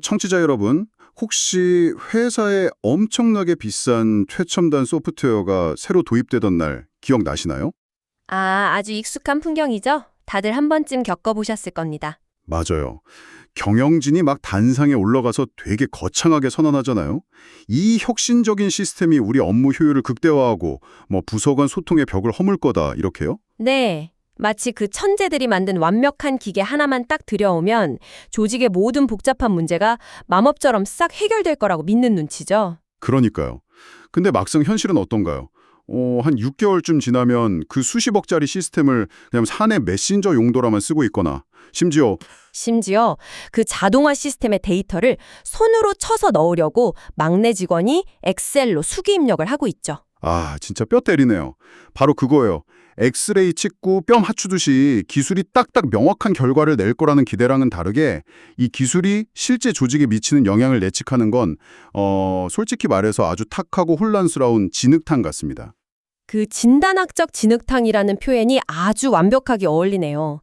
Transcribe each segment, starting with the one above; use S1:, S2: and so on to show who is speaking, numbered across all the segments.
S1: 청취자 여러분, 혹시 회사에 엄청나게 비싼 최첨단 소프트웨어가 새로 도입되던 날 기억나시나요?
S2: 아주 익숙한 풍경이죠? 다들 한 번쯤 겪어보셨을 겁니다.
S1: 맞아요. 경영진이 막 단상에 올라가서 되게 거창하게 선언하잖아요. 이 혁신적인 시스템이 우리 업무 효율을 극대화하고 부서 간 소통의 벽을 허물 거다 이렇게요?
S2: 네. 마치 그 천재들이 만든 완벽한 기계 하나만 딱 들여오면 조직의 모든 복잡한 문제가 마법처럼 싹 해결될 거라고 믿는 눈치죠.
S1: 그러니까요. 근데 막상 현실은 어떤가요? 한 6개월쯤 지나면 그 수십억짜리 시스템을 그냥 사내 메신저 용도로만 쓰고 있거나
S2: 심지어 그 자동화 시스템의 데이터를 손으로 쳐서 넣으려고 막내 직원이 엑셀로 수기 입력을 하고 있죠.
S1: 진짜 뼈 때리네요. 바로 그거예요. 엑스레이 찍고 뺨 맞추듯이 기술이 딱딱 명확한 결과를 낼 거라는 기대랑은 다르게 이 기술이 실제 조직에 미치는 영향을 예측하는 건 솔직히 말해서 아주 탁하고 혼란스러운 진흙탕 같습니다.
S2: 그 진단학적 진흙탕이라는 표현이 아주 완벽하게 어울리네요.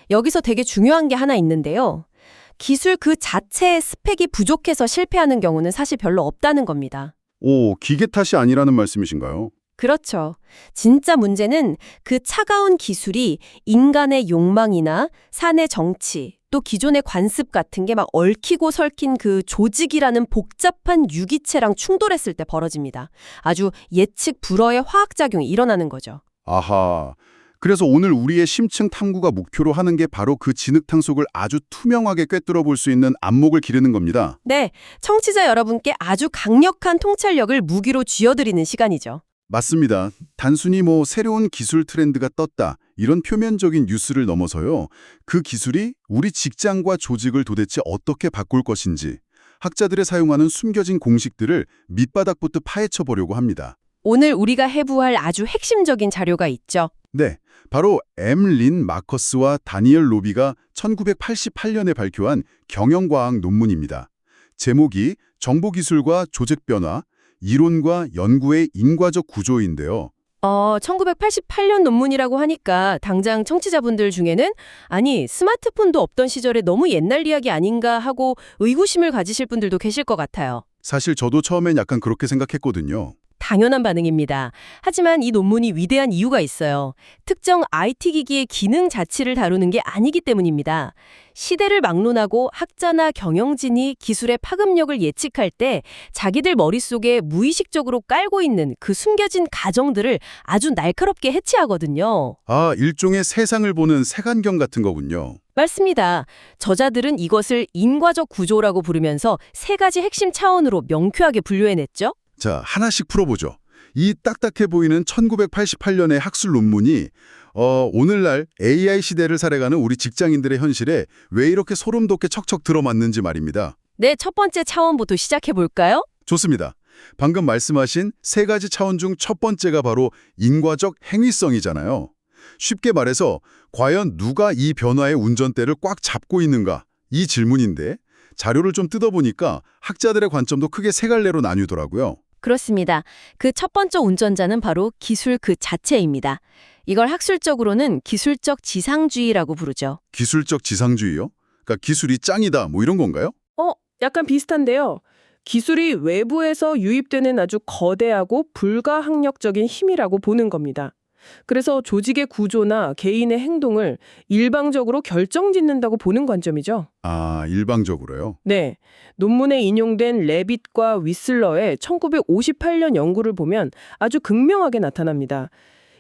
S2: 여기서 되게 중요한 게 하나 있는데요. 기술 그 자체의 스펙이 부족해서 실패하는 경우는 사실 별로 없다는 겁니다.
S1: 기계 탓이 아니라는 말씀이신가요?
S2: 그렇죠. 진짜 문제는 그 차가운 기술이 인간의 욕망이나 사내 정치, 또 기존의 관습 같은 게 막 얽히고 설킨 그 조직이라는 복잡한 유기체랑 충돌했을 때 벌어집니다. 아주 예측 불허의 화학작용이 일어나는 거죠.
S1: 아하. 그래서 오늘 우리의 심층 탐구가 목표로 하는 게 바로 그 진흙탕 속을 아주 투명하게 꿰뚫어 볼 수 있는 안목을 기르는 겁니다.
S2: 네, 청취자 여러분께 아주 강력한 통찰력을 무기로 쥐어드리는 시간이죠.
S1: 맞습니다. 단순히 새로운 기술 트렌드가 떴다 이런 표면적인 뉴스를 넘어서요. 그 기술이 우리 직장과 조직을 도대체 어떻게 바꿀 것인지 학자들이 사용하는 숨겨진 공식들을 밑바닥부터 파헤쳐 보려고 합니다.
S2: 오늘 우리가 해부할 아주 핵심적인 자료가 있죠.
S1: 네, 바로 린 마커스와 다니엘 로비가 1988년에 발표한 경영과학 논문입니다. 제목이 정보기술과 조직 변화, 이론과 연구의 인과적 구조인데요.
S2: 1988년 논문이라고 하니까 당장 청취자분들 중에는 아니, 스마트폰도 없던 시절에 너무 옛날 이야기 아닌가 하고 의구심을 가지실 분들도 계실 것 같아요.
S1: 사실 저도 처음엔 약간 그렇게 생각했거든요.
S2: 당연한 반응입니다. 하지만 이 논문이 위대한 이유가 있어요. 특정 IT 기기의 기능 자체를 다루는 게 아니기 때문입니다. 시대를 막론하고 학자나 경영진이 기술의 파급력을 예측할 때 자기들 머릿속에 무의식적으로 깔고 있는 그 숨겨진 가정들을 아주 날카롭게 해치하거든요.
S1: 일종의 세상을 보는 색안경 같은 거군요.
S2: 맞습니다. 저자들은 이것을 인과적 구조라고 부르면서 세 가지 핵심 차원으로 명쾌하게 분류해냈죠.
S1: 자, 하나씩 풀어보죠. 이 딱딱해 보이는 1988년의 학술 논문이 오늘날 AI 시대를 살아가는 우리 직장인들의 현실에 왜 이렇게 소름 돋게 척척 들어맞는지 말입니다.
S2: 네, 첫 번째 차원부터 시작해볼까요?
S1: 좋습니다. 방금 말씀하신 세 가지 차원 중 첫 번째가 바로 인과적 행위성이잖아요. 쉽게 말해서 과연 누가 이 변화의 운전대를 꽉 잡고 있는가? 이 질문인데 자료를 좀 뜯어보니까 학자들의 관점도 크게 세 갈래로 나뉘더라고요.
S2: 그렇습니다. 그 첫 번째 운전자는 바로 기술 그 자체입니다. 이걸 학술적으로는 기술적 지상주의라고 부르죠.
S1: 기술적 지상주의요? 그러니까 기술이 짱이다 이런 건가요?
S3: 약간 비슷한데요. 기술이 외부에서 유입되는 아주 거대하고 불가항력적인 힘이라고 보는 겁니다. 그래서 조직의 구조나 개인의 행동을 일방적으로 결정짓는다고 보는 관점이죠.
S1: 일방적으로요?
S3: 네. 논문에 인용된 레빗과 위슬러의 1958년 연구를 보면 아주 극명하게 나타납니다.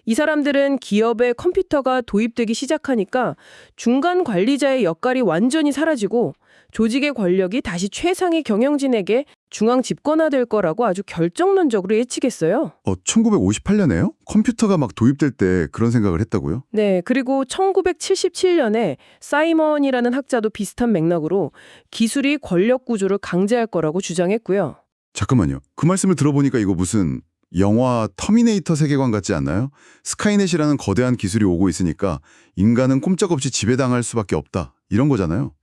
S3: 이 사람들은 기업에 컴퓨터가 도입되기 시작하니까 중간 관리자의 역할이 완전히 사라지고 조직의 권력이 다시 최상위 경영진에게 중앙 집권화될 거라고 아주 결정론적으로 예측했어요.
S1: 1958년에요? 컴퓨터가 막 도입될 때 그런 생각을 했다고요?
S3: 네, 그리고 1977년에 사이먼이라는 학자도 비슷한 맥락으로 기술이 권력 구조를 강제할 거라고 주장했고요.
S1: 잠깐만요. 그 말씀을 들어보니까 이거 무슨 영화 터미네이터 세계관 같지 않나요? 스카이넷이라는 거대한 기술이 오고 있으니까 인간은 꼼짝없이 지배당할 수밖에 없다. 이런 거잖아요.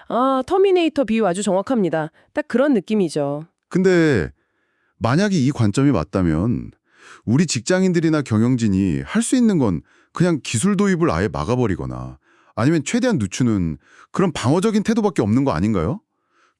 S3: 터미네이터 비유 아주 정확합니다. 딱 그런 느낌이죠.
S1: 근데 만약에 이 관점이 맞다면 우리 직장인들이나 경영진이 할 수 있는 건 그냥 기술 도입을 아예 막아버리거나 아니면 최대한 늦추는 그런 방어적인 태도밖에 없는 거 아닌가요?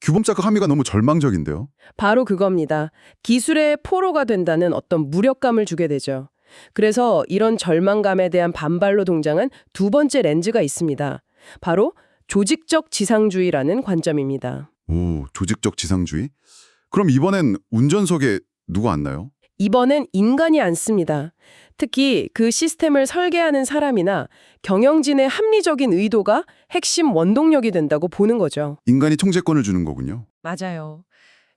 S1: 규범자극 함의가 너무 절망적인데요.
S3: 바로 그겁니다. 기술의 포로가 된다는 어떤 무력감을 주게 되죠. 그래서 이런 절망감에 대한 반발로 등장한 두 번째 렌즈가 있습니다. 바로 조직적 지상주의라는 관점입니다.
S1: 오, 조직적 지상주의? 그럼 이번엔 운전석에 누가 앉나요?
S3: 이번엔 인간이 앉습니다. 특히 그 시스템을 설계하는 사람이나 경영진의 합리적인 의도가 핵심 원동력이 된다고 보는 거죠.
S1: 인간이 통제권을 주는 거군요.
S3: 맞아요.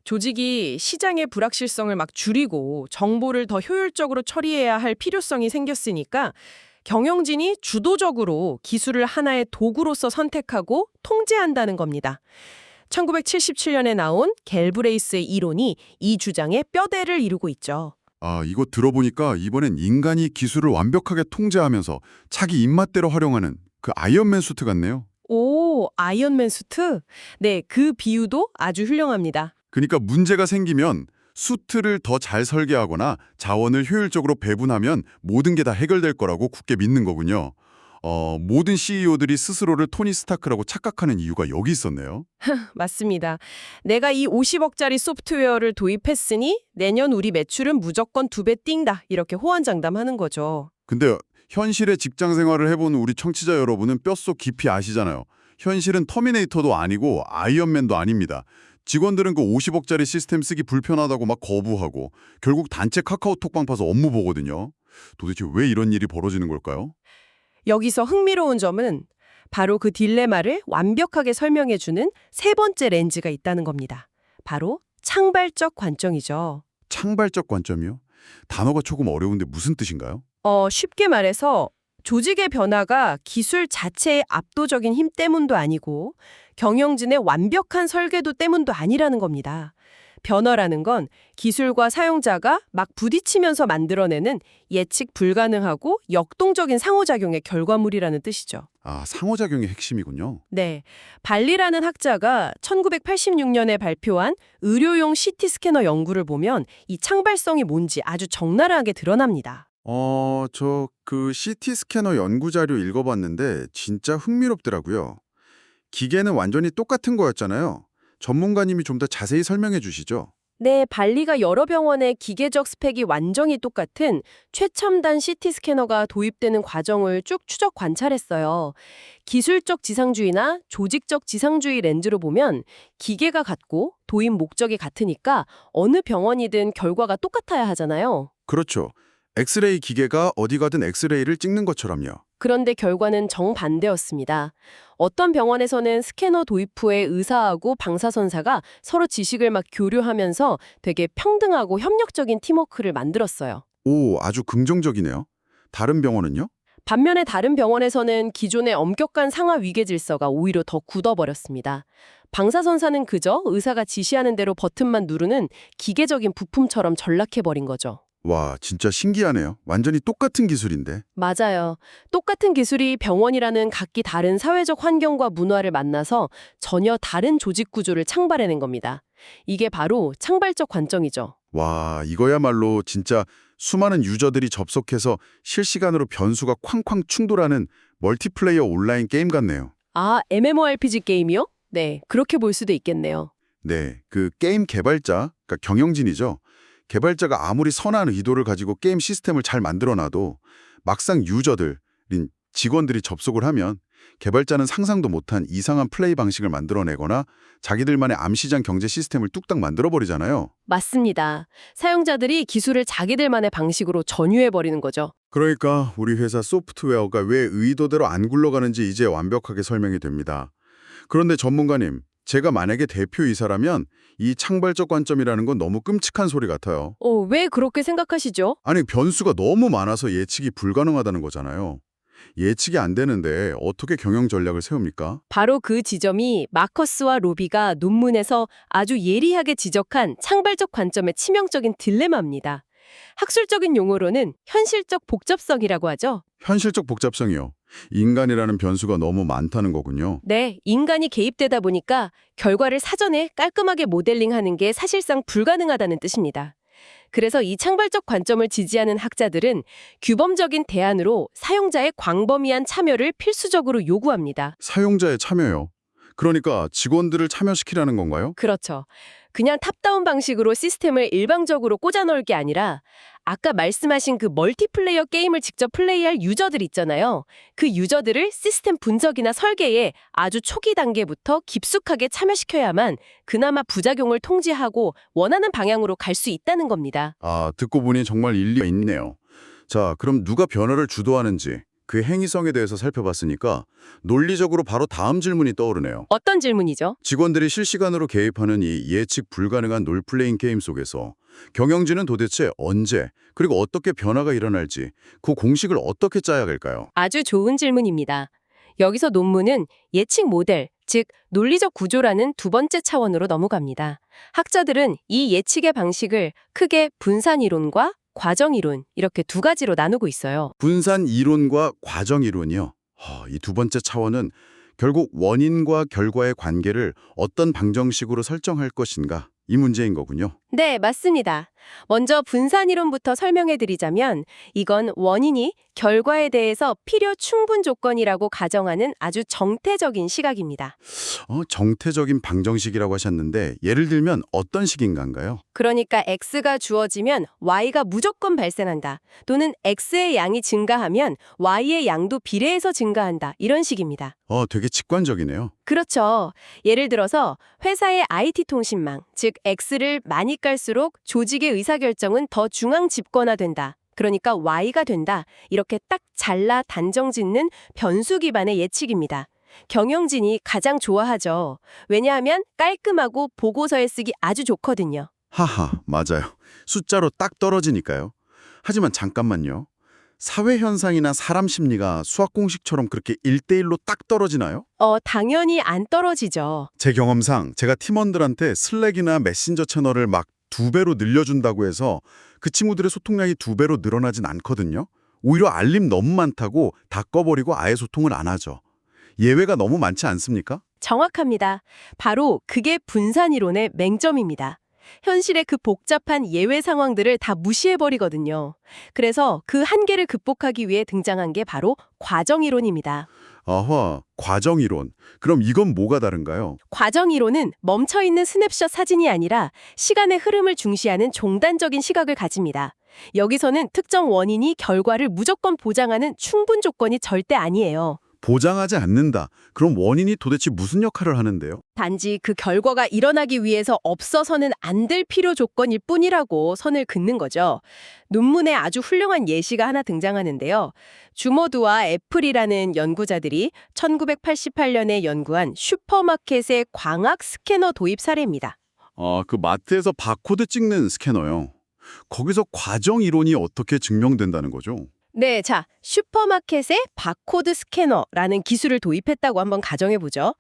S3: 조직이 시장의 불확실성을 막 줄이고 정보를 더 효율적으로 처리해야 할 필요성이 생겼으니까 경영진이 주도적으로 기술을 하나의 도구로서 선택하고 통제한다는 겁니다. 1977년에 나온 갤브레이스의 이론이 이 주장의 뼈대를 이루고 있죠.
S1: 아, 이거 들어보니까 이번엔 인간이 기술을 완벽하게 통제하면서 자기 입맛대로 활용하는 그 아이언맨 수트 같네요.
S3: 오, 아이언맨 수트? 네, 그 비유도 아주 훌륭합니다.
S1: 그러니까 문제가 생기면 수트를 더 잘 설계하거나 자원을 효율적으로 배분하면 모든 게 다 해결될 거라고 굳게 믿는 거군요. 모든 CEO들이 스스로를 토니 스타크라고 착각하는 이유가 여기 있었네요.
S3: 맞습니다. 내가 이 50억짜리 소프트웨어를 도입했으니 내년 우리 매출은 무조건 2배 띵다. 이렇게 호언장담하는 거죠.
S1: 근데 현실의 직장 생활을 해본 우리 청취자 여러분은 뼛속 깊이 아시잖아요. 현실은 터미네이터도 아니고 아이언맨도 아닙니다. 직원들은 그 50억짜리 시스템 쓰기 불편하다고 막 거부하고 결국 단체 카카오톡방 파서 업무 보거든요. 도대체 왜 이런 일이 벌어지는 걸까요?
S3: 여기서 흥미로운 점은 바로 그 딜레마를 완벽하게 설명해주는 세 번째 렌즈가 있다는 겁니다. 바로 창발적 관점이죠.
S1: 창발적 관점이요? 단어가 조금 어려운데 무슨 뜻인가요?
S3: 쉽게 말해서 조직의 변화가 기술 자체의 압도적인 힘 때문도 아니고 경영진의 완벽한 설계도 때문도 아니라는 겁니다. 변화라는 건 기술과 사용자가 막 부딪히면서 만들어내는 예측 불가능하고 역동적인 상호작용의 결과물이라는 뜻이죠.
S1: 아, 상호작용이 핵심이군요.
S3: 네, 발리라는 학자가 1986년에 발표한 의료용 CT 스캐너 연구를 보면 이 창발성이 뭔지 아주 적나라하게 드러납니다.
S1: 저 그 CT 스캐너 연구 자료 읽어봤는데 진짜 흥미롭더라고요. 기계는 완전히 똑같은 거였잖아요. 전문가님이 좀 더 자세히 설명해 주시죠.
S3: 네, 발리가 여러 병원의 기계적 스펙이 완전히 똑같은 최첨단 CT 스캐너가 도입되는 과정을 쭉 추적 관찰했어요. 기술적 지상주의나 조직적 지상주의 렌즈로 보면 기계가 같고 도입 목적이 같으니까 어느 병원이든 결과가 똑같아야 하잖아요.
S1: 그렇죠. 엑스레이 기계가 어디 가든 엑스레이를 찍는 것처럼요.
S3: 그런데 결과는 정반대였습니다. 어떤 병원에서는 스캐너 도입 후에 의사하고 방사선사가 서로 지식을 막 교류하면서 되게 평등하고 협력적인 팀워크를 만들었어요.
S1: 오, 아주 긍정적이네요. 다른 병원은요?
S3: 반면에 다른 병원에서는 기존의 엄격한 상하 위계 질서가 오히려 더 굳어버렸습니다. 방사선사는 그저 의사가 지시하는 대로 버튼만 누르는 기계적인 부품처럼 전락해버린 거죠.
S1: 와, 진짜 신기하네요. 완전히 똑같은 기술인데.
S3: 맞아요. 똑같은 기술이 병원이라는 각기 다른 사회적 환경과 문화를 만나서 전혀 다른 조직 구조를 창발해낸 겁니다. 이게 바로 창발적 관점이죠.
S1: 와, 이거야말로 진짜 수많은 유저들이 접속해서 실시간으로 변수가 쾅쾅 충돌하는 멀티플레이어 온라인 게임 같네요.
S3: 아, MMORPG 게임이요? 네, 그렇게 볼 수도 있겠네요.
S1: 네, 그 게임 개발자, 그러니까 경영진이죠. 개발자가 아무리 선한 의도를 가지고 게임 시스템을 잘 만들어놔도 막상 유저들인 직원들이 접속을 하면 개발자는 상상도 못한 이상한 플레이 방식을 만들어내거나 자기들만의 암시장 경제 시스템을 뚝딱 만들어버리잖아요.
S3: 맞습니다. 사용자들이 기술을 자기들만의 방식으로 전유해버리는 거죠.
S1: 그러니까 우리 회사 소프트웨어가 왜 의도대로 안 굴러가는지 이제 완벽하게 설명이 됩니다. 그런데 전문가님, 제가 만약에 대표이사라면 이 창발적 관점이라는 건 너무 끔찍한 소리 같아요.
S3: 왜 그렇게 생각하시죠?
S1: 아니, 변수가 너무 많아서 예측이 불가능하다는 거잖아요. 예측이 안 되는데 어떻게 경영 전략을 세웁니까?
S3: 바로 그 지점이 마커스와 로비가 논문에서 아주 예리하게 지적한 창발적 관점의 치명적인 딜레마입니다. 학술적인 용어로는 현실적 복잡성이라고 하죠.
S1: 현실적 복잡성이요. 인간이라는 변수가 너무 많다는 거군요.
S3: 네, 인간이 개입되다 보니까 결과를 사전에 깔끔하게 모델링하는 게 사실상 불가능하다는 뜻입니다. 그래서 이 창발적 관점을 지지하는 학자들은 규범적인 대안으로 사용자의 광범위한 참여를 필수적으로 요구합니다.
S1: 사용자의 참여요. 그러니까 직원들을 참여시키라는 건가요?
S2: 그렇죠. 그냥 탑다운 방식으로 시스템을 일방적으로 꽂아 넣을 게 아니라 아까 말씀하신 그 멀티플레이어 게임을 직접 플레이할 유저들 있잖아요. 그 유저들을 시스템 분석이나 설계에 아주 초기 단계부터 깊숙하게 참여시켜야만 그나마 부작용을 통제하고 원하는 방향으로 갈 수 있다는 겁니다.
S1: 아, 듣고 보니 정말 일리가 있네요. 자, 그럼 누가 변화를 주도하는지 그 행위성에 대해서 살펴봤으니까 논리적으로 바로 다음 질문이 떠오르네요.
S2: 어떤 질문이죠?
S1: 직원들이 실시간으로 개입하는 이 예측 불가능한 롤플레잉 게임 속에서 경영진은 도대체 언제 그리고 어떻게 변화가 일어날지 그 공식을 어떻게 짜야 할까요?
S2: 아주 좋은 질문입니다. 여기서 논문은 예측 모델, 즉 논리적 구조라는 두 번째 차원으로 넘어갑니다. 학자들은 이 예측의 방식을 크게 분산 이론과 과정 이론 이렇게 두 가지로 나누고 있어요.
S1: 분산 이론과 과정 이론이요. 이 두 번째 차원은 결국 원인과 결과의 관계를 어떤 방정식으로 설정할 것인가 이 문제인 거군요.
S2: 네, 맞습니다. 먼저 분산 이론부터 설명해 드리자면 이건 원인이 결과에 대해서 필요 충분 조건이라고 가정하는 아주 정태적인 시각입니다.
S1: 정태적인 방정식이라고 하셨는데 예를 들면 어떤 식인가요?
S2: 그러니까 X가 주어지면 Y가 무조건 발생한다. 또는 X의 양이 증가하면 Y의 양도 비례해서 증가한다. 이런 식입니다.
S1: 되게 직관적이네요.
S2: 그렇죠. 예를 들어서 회사의 IT 통신망, 즉 X를 많이 깔수록 조직의 의사결정은 더 중앙 집권화된다. 그러니까 Y가 된다. 이렇게 딱 잘라 단정 짓는 변수 기반의 예측입니다. 경영진이 가장 좋아하죠. 왜냐하면 깔끔하고 보고서에 쓰기 아주 좋거든요.
S1: 하하, 맞아요. 숫자로 딱 떨어지니까요. 하지만 잠깐만요. 사회 현상이나 사람 심리가 수학 공식처럼 그렇게 1대1로 딱 떨어지나요?
S2: 당연히 안 떨어지죠.
S1: 제 경험상 제가 팀원들한테 슬랙이나 메신저 채널을 막 2배로 늘려준다고 해서 그 친구들의 소통량이 2배로 늘어나진 않거든요. 오히려 알림 너무 많다고 다 꺼버리고 아예 소통을 안 하죠. 예외가 너무 많지 않습니까?
S2: 정확합니다. 바로 그게 분산 이론의 맹점입니다. 현실의 그 복잡한 예외 상황들을 다 무시해버리거든요. 그래서 그 한계를 극복하기 위해 등장한 게 바로 과정 이론입니다.
S1: 아하, 과정 이론. 그럼 이건 뭐가 다른가요?
S2: 과정 이론은 멈춰있는 스냅샷 사진이 아니라 시간의 흐름을 중시하는 종단적인 시각을 가집니다. 여기서는 특정 원인이 결과를 무조건 보장하는 충분 조건이 절대 아니에요.
S1: 보장하지 않는다. 그럼 원인이 도대체 무슨 역할을 하는데요?
S2: 단지 그 결과가 일어나기 위해서 없어서는 안 될 필요 조건일 뿐이라고 선을 긋는 거죠. 논문에 아주 훌륭한 예시가 하나 등장하는데요. 주모드와 애플이라는 연구자들이 1988년에 연구한 슈퍼마켓의 광학 스캐너 도입 사례입니다.
S1: 그 마트에서 바코드 찍는 스캐너요. 거기서 과정 이론이 어떻게 증명된다는 거죠?
S2: 네, 자, 슈퍼마켓에 바코드 스캐너라는 기술을 도입했다고 한번 가정해보죠.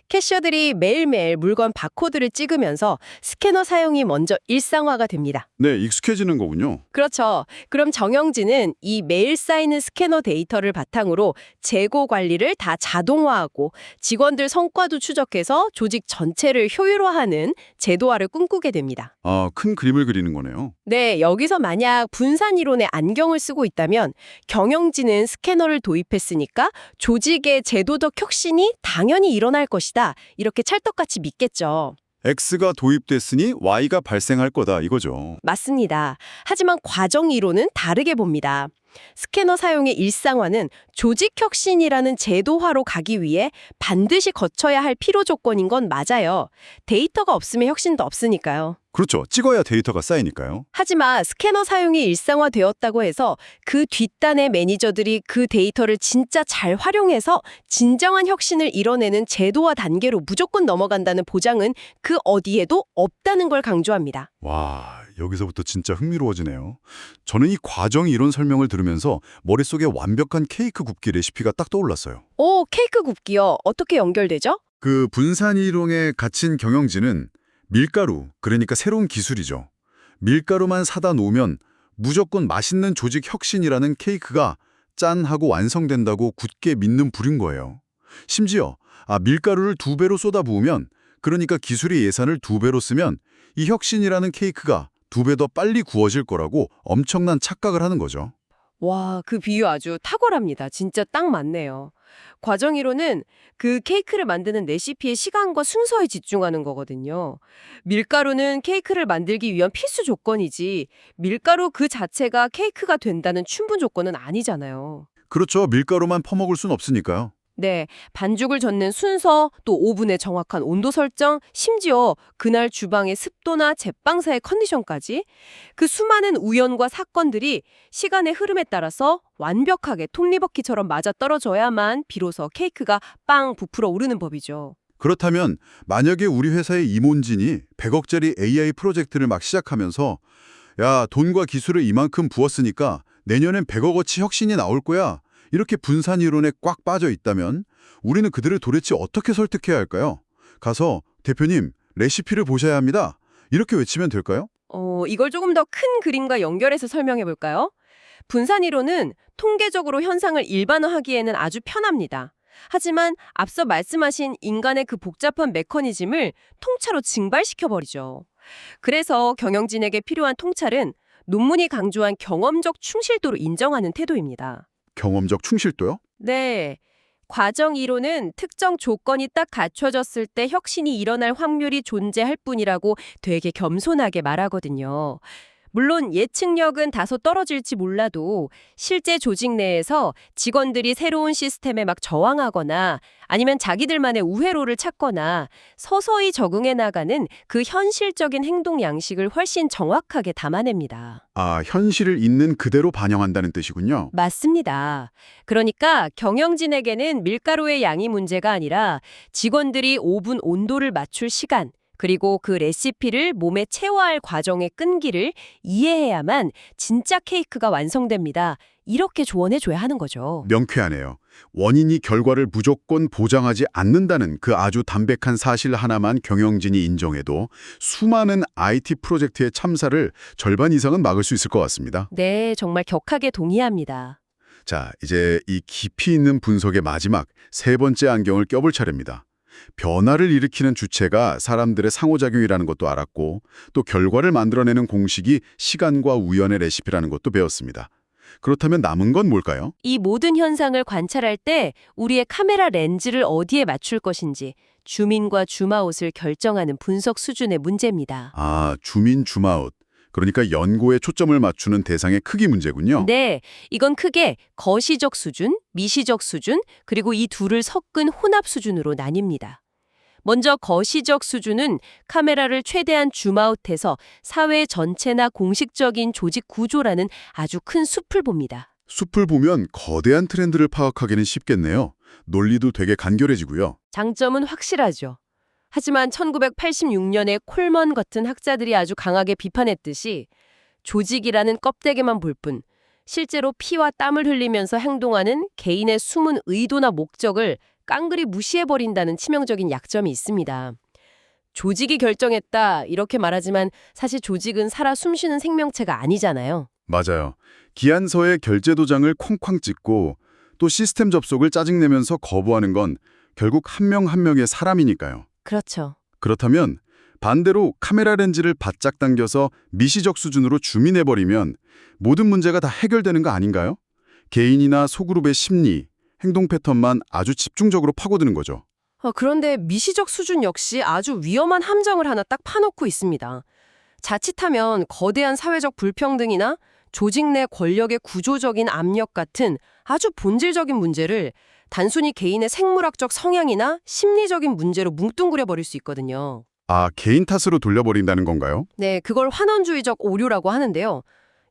S2: 캐셔들이 매일매일 물건 바코드를 찍으면서 스캐너 사용이 먼저 일상화가 됩니다.
S1: 네, 익숙해지는 거군요.
S2: 그렇죠. 그럼 정영진은 이 매일 쌓이는 스캐너 데이터를 바탕으로 재고 관리를 다 자동화하고 직원들 성과도 추적해서 조직 전체를 효율화하는 제도화를 꿈꾸게 됩니다.
S1: 큰 그림을 그리는 거네요.
S2: 네, 여기서 만약 분산 이론의 안경을 쓰고 있다면 경영진은 스캐너를 도입했으니까 조직의 제도적 혁신이 당연히 일어날 것이다. 이렇게 찰떡같이 믿겠죠.
S1: X가 도입됐으니 Y가 발생할 거다 이거죠.
S2: 맞습니다. 하지만 과정 이론은 다르게 봅니다. 스캐너 사용의 일상화는 조직 혁신이라는 제도화로 가기 위해 반드시 거쳐야 할 필요 조건인 건 맞아요. 데이터가 없으면 혁신도 없으니까요.
S1: 그렇죠. 찍어야 데이터가 쌓이니까요.
S2: 하지만 스캐너 사용이 일상화되었다고 해서 그 뒷단의 매니저들이 그 데이터를 진짜 잘 활용해서 진정한 혁신을 이뤄내는 제도화 단계로 무조건 넘어간다는 보장은 그 어디에도 없다는 걸 강조합니다.
S1: 와, 여기서부터 진짜 흥미로워지네요. 저는 이 과정 이론 설명을 들으면서 머릿속에 완벽한 케이크 굽기 레시피가 딱 떠올랐어요.
S2: 오, 케이크 굽기요. 어떻게 연결되죠?
S1: 그 분산 이론에 갇힌 경영진은 밀가루, 그러니까 새로운 기술이죠. 밀가루만 사다 놓으면 무조건 맛있는 조직 혁신이라는 케이크가 짠 하고 완성된다고 굳게 믿는 부린 거예요. 심지어 밀가루를 2배로 쏟아부으면, 그러니까 기술의 예산을 2배로 쓰면 이 혁신이라는 케이크가 2배 더 빨리 구워질 거라고 엄청난 착각을 하는 거죠.
S2: 와, 그 비유 아주 탁월합니다. 진짜 딱 맞네요. 과정 이론은 그 케이크를 만드는 레시피의 시간과 순서에 집중하는 거거든요. 밀가루는 케이크를 만들기 위한 필수 조건이지 밀가루 그 자체가 케이크가 된다는 충분 조건은 아니잖아요.
S1: 그렇죠. 밀가루만 퍼먹을 순 없으니까요.
S2: 네, 반죽을 젓는 순서, 또 오븐의 정확한 온도 설정, 심지어 그날 주방의 습도나 제빵사의 컨디션까지 그 수많은 우연과 사건들이 시간의 흐름에 따라서 완벽하게 톱니바퀴처럼 맞아떨어져야만 비로소 케이크가 빵 부풀어 오르는 법이죠.
S1: 그렇다면 만약에 우리 회사의 임원진이 100억짜리 AI 프로젝트를 막 시작하면서 야, 돈과 기술을 이만큼 부었으니까 내년엔 100억어치 혁신이 나올 거야. 이렇게 분산 이론에 꽉 빠져 있다면 우리는 그들을 도대체 어떻게 설득해야 할까요? 가서 대표님, 레시피를 보셔야 합니다. 이렇게 외치면 될까요?
S2: 이걸 조금 더 큰 그림과 연결해서 설명해 볼까요? 분산 이론은 통계적으로 현상을 일반화하기에는 아주 편합니다. 하지만 앞서 말씀하신 인간의 그 복잡한 메커니즘을 통찰로 증발시켜버리죠. 그래서 경영진에게 필요한 통찰은 논문이 강조한 경험적 충실도로 인정하는 태도입니다.
S1: 경험적 충실도요?
S2: 네. 과정 이론은 특정 조건이 딱 갖춰졌을 때 혁신이 일어날 확률이 존재할 뿐이라고 되게 겸손하게 말하거든요. 물론 예측력은 다소 떨어질지 몰라도 실제 조직 내에서 직원들이 새로운 시스템에 막 저항하거나 아니면 자기들만의 우회로를 찾거나 서서히 적응해 나가는 그 현실적인 행동 양식을 훨씬 정확하게 담아냅니다.
S1: 아, 현실을 있는 그대로 반영한다는 뜻이군요.
S2: 맞습니다. 그러니까 경영진에게는 밀가루의 양이 문제가 아니라 직원들이 오븐 온도를 맞출 시간, 그리고 그 레시피를 몸에 체화할 과정의 끈기를 이해해야만 진짜 케이크가 완성됩니다. 이렇게 조언해줘야 하는 거죠.
S1: 명쾌하네요. 원인이 결과를 무조건 보장하지 않는다는 그 아주 담백한 사실 하나만 경영진이 인정해도 수많은 IT 프로젝트의 참사를 절반 이상은 막을 수 있을 것 같습니다.
S2: 네, 정말 격하게 동의합니다.
S1: 자, 이제 이 깊이 있는 분석의 마지막 세 번째 안경을 껴볼 차례입니다. 변화를 일으키는 주체가 사람들의 상호작용이라는 것도 알았고 또 결과를 만들어내는 공식이 시간과 우연의 레시피라는 것도 배웠습니다. 그렇다면 남은 건 뭘까요?
S2: 이 모든 현상을 관찰할 때 우리의 카메라 렌즈를 어디에 맞출 것인지 줌인과 줌아웃을 결정하는 분석 수준의 문제입니다.
S1: 아, 줌인 줌아웃. 그러니까 연고에 초점을 맞추는 대상의 크기 문제군요.
S2: 네, 이건 크게 거시적 수준, 미시적 수준, 그리고 이 둘을 섞은 혼합 수준으로 나뉩니다. 먼저 거시적 수준은 카메라를 최대한 줌아웃해서 사회 전체나 공식적인 조직 구조라는 아주 큰 숲을 봅니다.
S1: 숲을 보면 거대한 트렌드를 파악하기는 쉽겠네요. 논리도 되게 간결해지고요.
S2: 장점은 확실하죠. 하지만 1986년에 콜먼 같은 학자들이 아주 강하게 비판했듯이 조직이라는 껍데기만 볼 뿐 실제로 피와 땀을 흘리면서 행동하는 개인의 숨은 의도나 목적을 깡그리 무시해버린다는 치명적인 약점이 있습니다. 조직이 결정했다 이렇게 말하지만 사실 조직은 살아 숨쉬는 생명체가 아니잖아요.
S1: 맞아요. 기한서에 결제 도장을 쾅쾅 찍고 또 시스템 접속을 짜증내면서 거부하는 건 결국 한 명 한 명의 사람이니까요.
S2: 그렇죠.
S1: 그렇다면 반대로 카메라 렌즈를 바짝 당겨서 미시적 수준으로 줌인해버리면 모든 문제가 다 해결되는 거 아닌가요? 개인이나 소그룹의 심리, 행동 패턴만 아주 집중적으로 파고드는 거죠.
S2: 그런데 미시적 수준 역시 아주 위험한 함정을 하나 딱 파놓고 있습니다. 자칫하면 거대한 사회적 불평등이나 조직 내 권력의 구조적인 압력 같은 아주 본질적인 문제를 단순히 개인의 생물학적 성향이나 심리적인 문제로 뭉뚱그려 버릴 수 있거든요.
S1: 아, 개인 탓으로 돌려버린다는 건가요?
S2: 네, 그걸 환원주의적 오류라고 하는데요.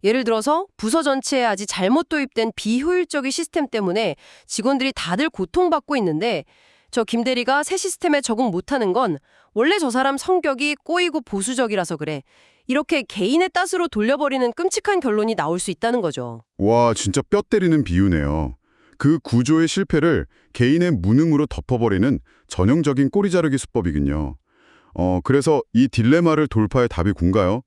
S2: 예를 들어서 부서 전체에 아직 잘못 도입된 비효율적인 시스템 때문에 직원들이 다들 고통받고 있는데 저 김 대리가 새 시스템에 적응 못하는 건 원래 저 사람 성격이 꼬이고 보수적이라서 그래. 이렇게 개인의 탓으로 돌려버리는 끔찍한 결론이 나올 수 있다는 거죠.
S1: 와, 진짜 뼈 때리는 비유네요. 그 구조의 실패를 개인의 무능으로 덮어버리는 전형적인 꼬리 자르기 수법이군요. 그래서 이 딜레마를 돌파할 답이 뭔가요?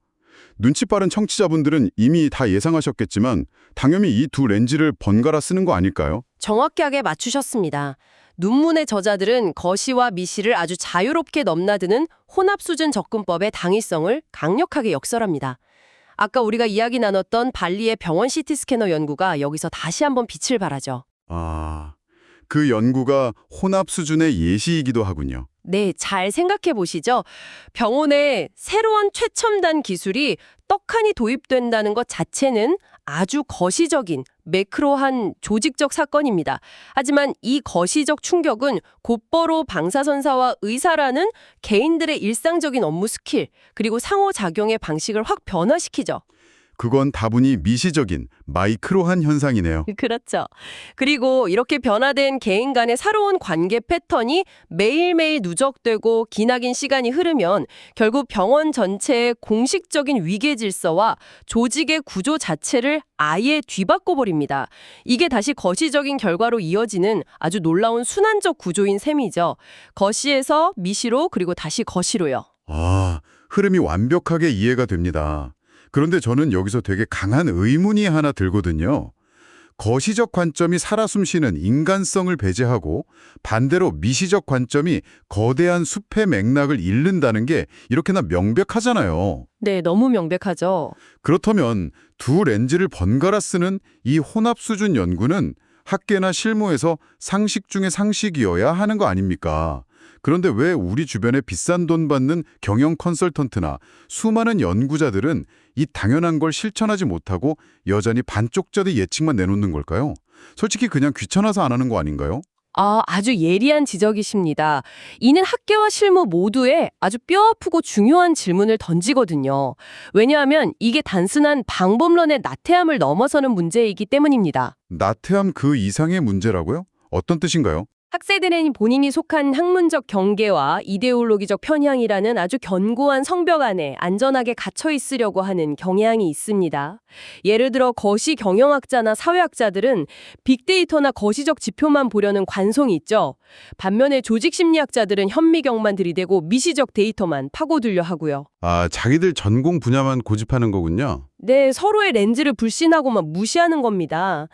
S1: 눈치 빠른 청취자분들은 이미 다 예상하셨겠지만 당연히 이 두 렌즈를 번갈아 쓰는 거 아닐까요?
S2: 정확하게 맞추셨습니다. 논문의 저자들은 거시와 미시를 아주 자유롭게 넘나드는 혼합 수준 접근법의 당위성을 강력하게 역설합니다. 아까 우리가 이야기 나눴던 발리의 병원 CT 스캐너 연구가 여기서 다시 한번 빛을 발하죠.
S1: 아, 그 연구가 혼합 수준의 예시이기도 하군요.
S2: 네, 잘 생각해 보시죠. 병원에 새로운 최첨단 기술이 떡하니 도입된다는 것 자체는 아주 거시적인, 매크로한 조직적 사건입니다. 하지만 이 거시적 충격은 곧바로 방사선사와 의사라는 개인들의 일상적인 업무 스킬, 그리고 상호작용의 방식을 확 변화시키죠.
S1: 그건 다분히 미시적인, 마이크로한 현상이네요.
S2: 그렇죠. 그리고 이렇게 변화된 개인 간의 새로운 관계 패턴이 매일매일 누적되고 기나긴 시간이 흐르면 결국 병원 전체의 공식적인 위계 질서와 조직의 구조 자체를 아예 뒤바꿔 버립니다. 이게 다시 거시적인 결과로 이어지는 아주 놀라운 순환적 구조인 셈이죠. 거시에서 미시로 그리고 다시 거시로요.
S1: 아, 흐름이 완벽하게 이해가 됩니다. 그런데 저는 여기서 되게 강한 의문이 하나 들거든요. 거시적 관점이 살아 숨쉬는 인간성을 배제하고 반대로 미시적 관점이 거대한 숲의 맥락을 잃는다는 게 이렇게나 명백하잖아요.
S2: 네, 너무 명백하죠.
S1: 그렇다면 두 렌즈를 번갈아 쓰는 이 혼합 수준 연구는 학계나 실무에서 상식 중의 상식이어야 하는 거 아닙니까? 그런데 왜 우리 주변에 비싼 돈 받는 경영 컨설턴트나 수많은 연구자들은 이 당연한 걸 실천하지 못하고 여전히 반쪽짜리 예측만 내놓는 걸까요? 솔직히 그냥 귀찮아서 안 하는 거 아닌가요?
S2: 아주 예리한 지적이십니다. 이는 학계와 실무 모두에 아주 뼈아프고 중요한 질문을 던지거든요. 왜냐하면 이게 단순한 방법론의 나태함을 넘어서는 문제이기 때문입니다.
S1: 나태함 그 이상의 문제라고요? 어떤 뜻인가요?
S2: 학생들은 본인이 속한 학문적 경계와 이데올로기적 편향이라는 아주 견고한 성벽 안에 안전하게 갇혀 있으려고 하는 경향이 있습니다. 예를 들어 거시 경영학자나 사회학자들은 빅데이터나 거시적 지표만 보려는 관성이 있죠. 반면에 조직 심리학자들은 현미경만 들이대고 미시적 데이터만 파고들려 하고요.
S1: 아, 자기들 전공 분야만 고집하는 거군요.
S2: 네, 서로의 렌즈를 불신하고만 무시하는 겁니다.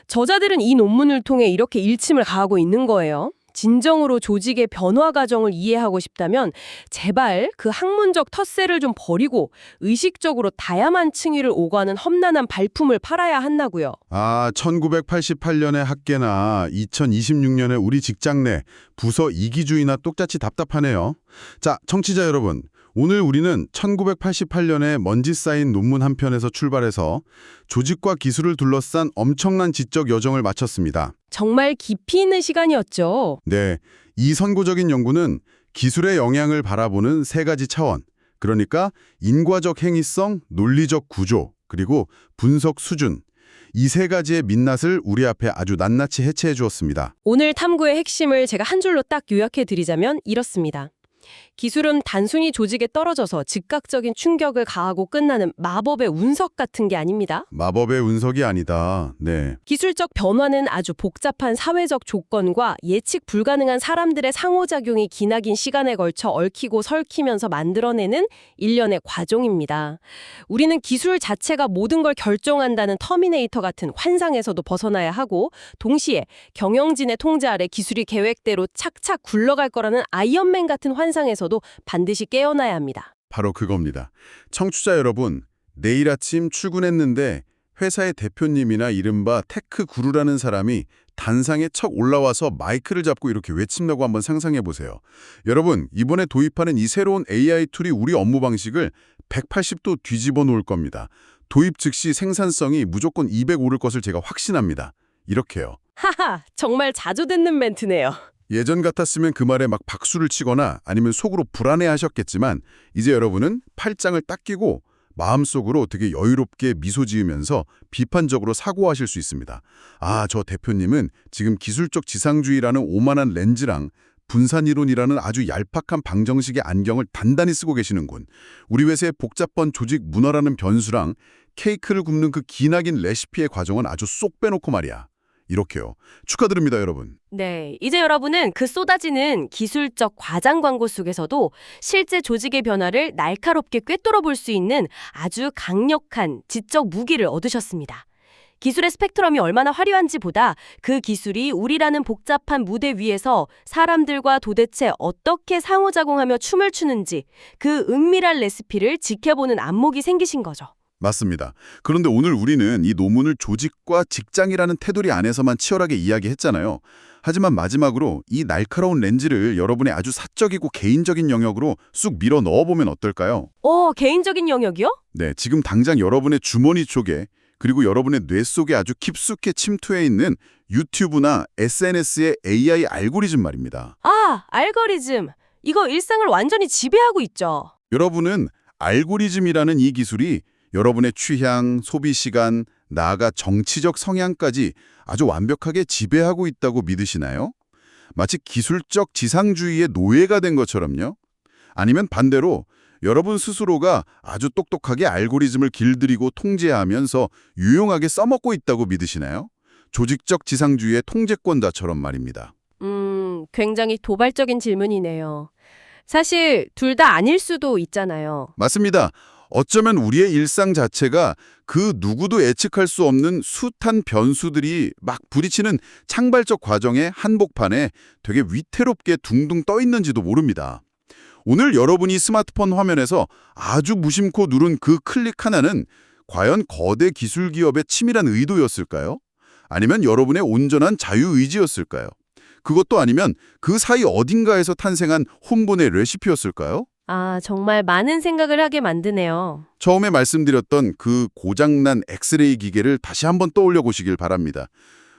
S2: 저자들은 이 논문을 통해 이렇게 일침을 가하고 있는 거예요. 진정으로 조직의 변화 과정을 이해하고 싶다면 제발 그 학문적 텃세를 좀 버리고 의식적으로 다양한 층위를 오가는 험난한 발품을 팔아야 한다고요.
S1: 아, 1988년의 학계나 2026년의 우리 직장 내 부서 이기주의나 똑같이 답답하네요. 자, 청취자 여러분. 오늘 우리는 1988년에 먼지 쌓인 논문 한 편에서 출발해서 조직과 기술을 둘러싼 엄청난 지적 여정을 마쳤습니다.
S2: 정말 깊이 있는 시간이었죠.
S1: 네, 이 선구적인 연구는 기술의 영향을 바라보는 세 가지 차원, 그러니까 인과적 행위성, 논리적 구조, 그리고 분석 수준, 이 세 가지의 민낯을 우리 앞에 아주 낱낱이 해체해 주었습니다.
S2: 오늘 탐구의 핵심을 제가 한 줄로 딱 요약해 드리자면 이렇습니다. 기술은 단순히 조직에 떨어져서 즉각적인 충격을 가하고 끝나는 마법의 운석 같은 게 아닙니다.
S1: 마법의 운석이 아니다. 네.
S2: 기술적 변화는 아주 복잡한 사회적 조건과 예측 불가능한 사람들의 상호작용이 기나긴 시간에 걸쳐 얽히고 설키면서 만들어내는 일련의 과정입니다. 우리는 기술 자체가 모든 걸 결정한다는 터미네이터 같은 환상에서도 벗어나야 하고 동시에 경영진의 통제 아래 기술이 계획대로 착착 굴러갈 거라는 아이언맨 같은 환상에서도 반드시 깨어나야 합니다.
S1: 바로 그겁니다. 청취자 여러분, 내일 아침 출근했는데 회사의 대표님이나 이른바 테크 구루라는 사람이 단상에 척 올라와서 마이크를 잡고 이렇게 외친다고 한번 상상해 보세요. 여러분, 이번에 도입하는 이 새로운 AI 툴이 우리 업무 방식을 180도 뒤집어 놓을 겁니다. 도입 즉시 생산성이 무조건 200 오를 것을 제가 확신합니다. 이렇게요.
S2: 하하, 정말 자주 듣는 멘트네요.
S1: 예전 같았으면 그 말에 막 박수를 치거나 아니면 속으로 불안해하셨겠지만 이제 여러분은 팔짱을 딱 끼고 마음속으로 되게 여유롭게 미소 지으면서 비판적으로 사고하실 수 있습니다. 아, 저 대표님은 지금 기술적 지상주의라는 오만한 렌즈랑 분산이론이라는 아주 얄팍한 방정식의 안경을 단단히 쓰고 계시는군. 우리 회사의 복잡한 조직 문화라는 변수랑 케이크를 굽는 그 기나긴 레시피의 과정은 아주 쏙 빼놓고 말이야. 이렇게요. 축하드립니다, 여러분.
S2: 네, 이제 여러분은 그 쏟아지는 기술적 과장 광고 속에서도 실제 조직의 변화를 날카롭게 꿰뚫어 볼 수 있는 아주 강력한 지적 무기를 얻으셨습니다. 기술의 스펙트럼이 얼마나 화려한지 보다 그 기술이 우리라는 복잡한 무대 위에서 사람들과 도대체 어떻게 상호작용하며 춤을 추는지 그 은밀한 레시피를 지켜보는 안목이 생기신 거죠.
S1: 맞습니다. 그런데 오늘 우리는 이 논문을 조직과 직장이라는 테두리 안에서만 치열하게 이야기했잖아요. 하지만 마지막으로 이 날카로운 렌즈를 여러분의 아주 사적이고 개인적인 영역으로 쑥 밀어 넣어보면 어떨까요?
S2: 개인적인 영역이요?
S1: 네, 지금 당장 여러분의 주머니 쪽에 그리고 여러분의 뇌 속에 아주 깊숙이 침투해 있는 유튜브나 SNS의 AI 알고리즘 말입니다.
S2: 알고리즘. 이거 일상을 완전히 지배하고 있죠.
S1: 여러분은 알고리즘이라는 이 기술이 여러분의 취향, 소비 시간, 나아가 정치적 성향까지 아주 완벽하게 지배하고 있다고 믿으시나요? 마치 기술적 지상주의의 노예가 된 것처럼요? 아니면 반대로 여러분 스스로가 아주 똑똑하게 알고리즘을 길들이고 통제하면서 유용하게 써먹고 있다고 믿으시나요? 조직적 지상주의의 통제권자처럼 말입니다.
S2: 굉장히 도발적인 질문이네요. 사실 둘 다 아닐 수도 있잖아요.
S1: 맞습니다. 어쩌면 우리의 일상 자체가 그 누구도 예측할 수 없는 숱한 변수들이 막 부딪히는 창발적 과정의 한복판에 되게 위태롭게 둥둥 떠 있는지도 모릅니다. 오늘 여러분이 스마트폰 화면에서 아주 무심코 누른 그 클릭 하나는 과연 거대 기술 기업의 치밀한 의도였을까요? 아니면 여러분의 온전한 자유의지였을까요? 그것도 아니면 그 사이 어딘가에서 탄생한 혼돈의 레시피였을까요?
S2: 정말 많은 생각을 하게 만드네요.
S1: 처음에 말씀드렸던 그 고장난 엑스레이 기계를 다시 한번 떠올려 보시길 바랍니다.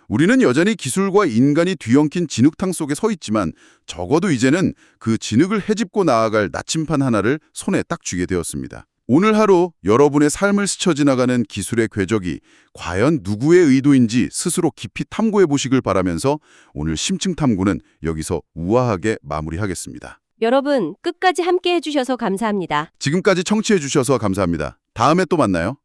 S1: 우리는 여전히 기술과 인간이 뒤엉킨 진흙탕 속에 서 있지만 적어도 이제는 그 진흙을 헤집고 나아갈 나침판 하나를 손에 딱 쥐게 되었습니다. 오늘 하루 여러분의 삶을 스쳐 지나가는 기술의 궤적이 과연 누구의 의도인지 스스로 깊이 탐구해 보시길 바라면서 오늘 심층 탐구는 여기서 우아하게 마무리하겠습니다.
S2: 여러분, 끝까지 함께 해주셔서 감사합니다.
S1: 지금까지 청취해 주셔서 감사합니다. 다음에 또 만나요.